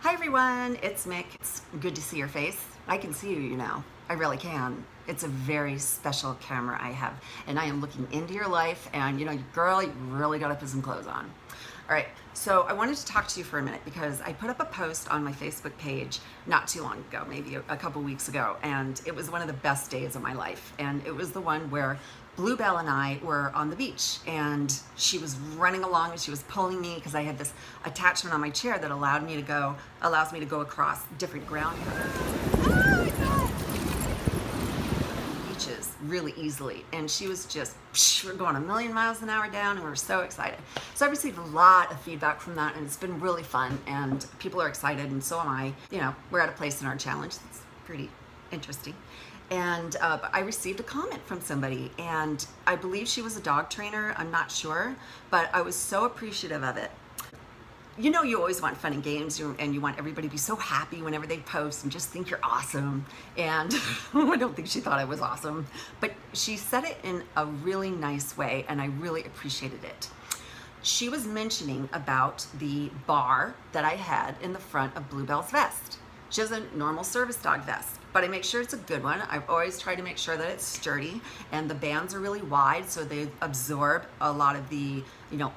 Hi everyone, it's Mick. It's good to see your face. I can see you now. I really can. It's a very special camera I have, and I am looking into your life, and girl, you really gotta put some clothes on. All right, so I wanted to talk to you for a minute because I put up a post on my Facebook page not too long ago, maybe a couple weeks ago, and it was one of the best days of my life. And it was the one where Bluebell and I were on the beach, and she was running along and she was pulling me because I had this attachment on my chair that allows me to go across different ground beaches really easily. And she was just, we're going a million miles an hour down, and we were so excited. So I received a lot of feedback from that, and it's been really fun, and people are excited, and so am I. We're at a place in our challenge that's pretty interesting. And I received a comment from somebody, and I believe she was a dog trainer, I'm not sure, but I was so appreciative of it. You always want fun and games, and you want everybody to be so happy whenever they post and just think you're awesome. And I don't think she thought I was awesome, but she said it in a really nice way, and I really appreciated it. She was mentioning about the bar that I had in the front of Bluebell's vest. She has a normal service dog vest, but I make sure it's a good one. I've always tried to make sure that it's sturdy, and the bands are really wide so they absorb a lot of the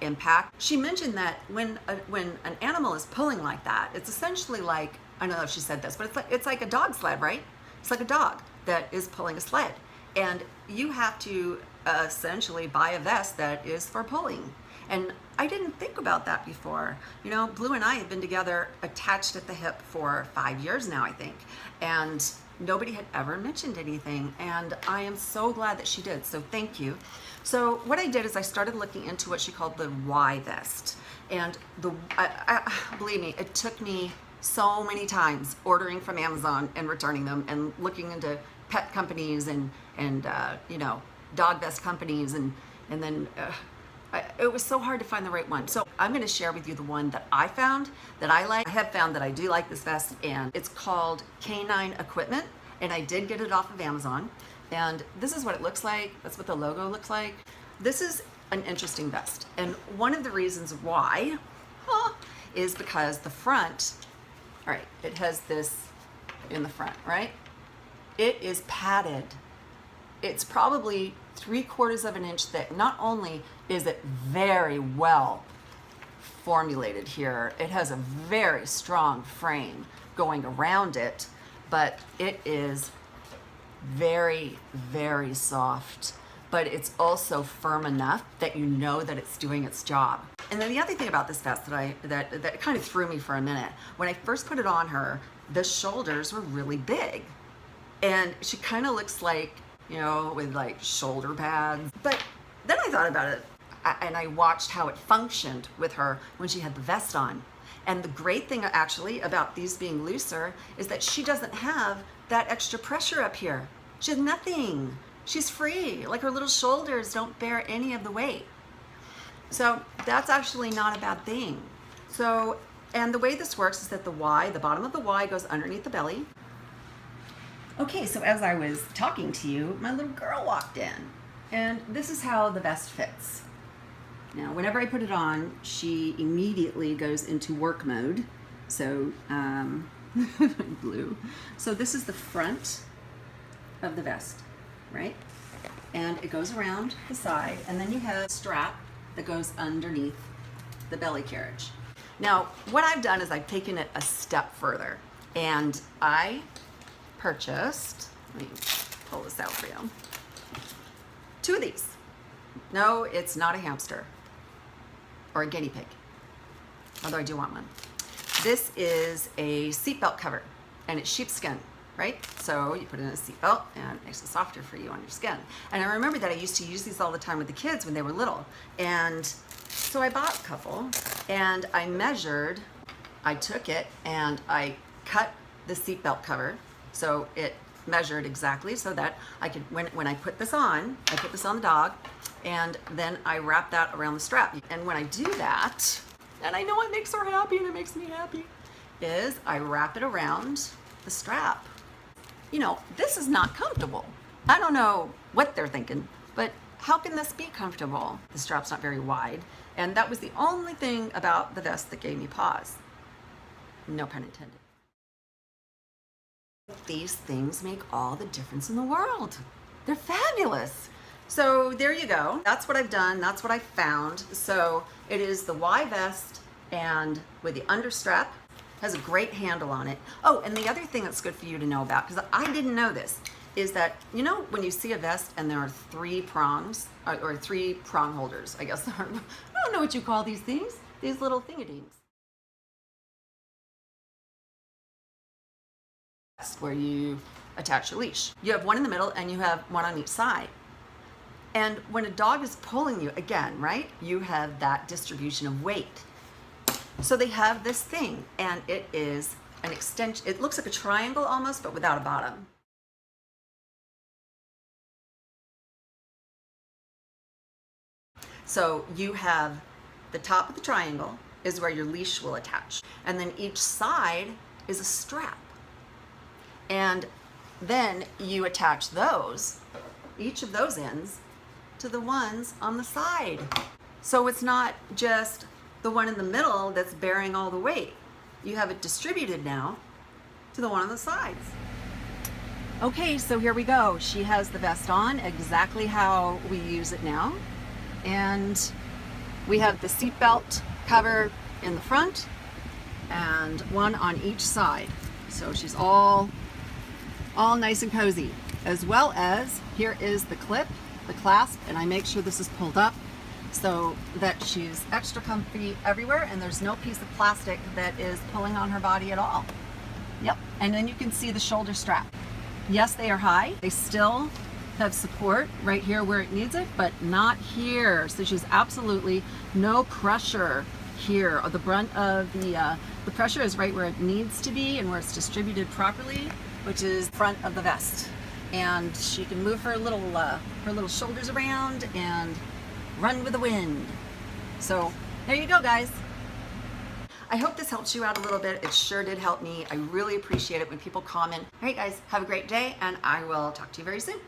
impact. She mentioned that when an animal is pulling like that, it's essentially like, I don't know if she said this, but it's like a dog sled, right? It's like a dog that is pulling a sled, and you have to essentially buy a vest that is for pulling. And I didn't think about that before. Blue and I have been together attached at the hip for 5 years now, I think. And nobody had ever mentioned anything. And I am so glad that she did. So thank you. So what I did is I started looking into what she called the Y vest. And believe me, it took me so many times ordering from Amazon and returning them, and looking into pet companies and dog vest companies, and then it was so hard to find the right one. So I'm going to share with you the one that I found that I like. I have found that I do like this vest, and it's called Canine Equipment, and I did get it off of Amazon. And this is what it looks like. That's what the logo looks like. This is an interesting vest, and one of the reasons why is because the front, all right, it has this in the front, right? It is padded. It's probably 3/4 of an inch thick. Not only is it very well formulated here, it has a very strong frame going around it, but it is very, very soft. But it's also firm enough that you know that it's doing its job. And then the other thing about this vest that kind of threw me for a minute, when I first put it on her, the shoulders were really big, and she kind of looks like, with like shoulder pads. But then I thought about it, and I watched how it functioned with her when she had the vest on. And the great thing actually about these being looser is that she doesn't have that extra pressure up here. She has nothing. She's free. Like, her little shoulders don't bear any of the weight. So that's actually not a bad thing. So, and the way this works is that the bottom of the Y goes underneath the belly. Okay, so as I was talking to you, my little girl walked in, and this is how the vest fits. Now, whenever I put it on, she immediately goes into work mode. So, Blue. So this is the front of the vest, right? And it goes around the side, and then you have a strap that goes underneath the belly carriage. Now, what I've done is I've taken it a step further, and I purchased, let me pull this out for you, 2 of these. No, it's not a hamster or a guinea pig, although I do want one. This is a seatbelt cover, and it's sheepskin, right? So you put it in a seatbelt, and it makes it softer for you on your skin. And I remember that I used to use these all the time with the kids when they were little. And so I bought a couple, and I took it and I cut the seatbelt cover. So it measured exactly so that I could, when I put this on, I put this on the dog, and then I wrap that around the strap. And when I do that, and I know it makes her happy and it makes me happy, is I wrap it around the strap. This is not comfortable. I don't know what they're thinking, but how can this be comfortable? The strap's not very wide, and that was the only thing about the vest that gave me pause. No pun intended. These things make all the difference in the world. They're fabulous. So there you go. That's what I've done. That's what I found. So it is the Y vest, and with the understrap, has a great handle on it. Oh, and the other thing that's good for you to know about, because I didn't know this, is that, you know, when you see a vest and there are 3 prongs, or 3 prong holders, I guess. I don't know what you call these things. These little thingadings. Where you attach your leash. You have one in the middle and you have one on each side. And when a dog is pulling you, again, right, you have that distribution of weight. So they have this thing, and it is an extension. It looks like a triangle almost, but without a bottom. So you have the top of the triangle is where your leash will attach. And then each side is a strap. And then you attach those, each of those ends, to the ones on the side. So it's not just the one in the middle that's bearing all the weight. You have it distributed now to the one on the sides. Okay, so here we go. She has the vest on exactly how we use it now. And we have the seatbelt cover in the front and one on each side. So she's all nice and cozy. As well as, here is the clip, the clasp, and I make sure this is pulled up so that she's extra comfy everywhere, and there's no piece of plastic that is pulling on her body at all. Yep, and then you can see the shoulder strap. Yes, they are high. They still have support right here where it needs it, but not here. So she's absolutely no pressure here. The brunt of the pressure is right where it needs to be and where it's distributed properly, which is front of the vest. And she can move her little shoulders around and run with the wind. So there you go, guys. I hope this helps you out a little bit. It sure did help me. I really appreciate it when people comment. All right, guys, have a great day, and I will talk to you very soon.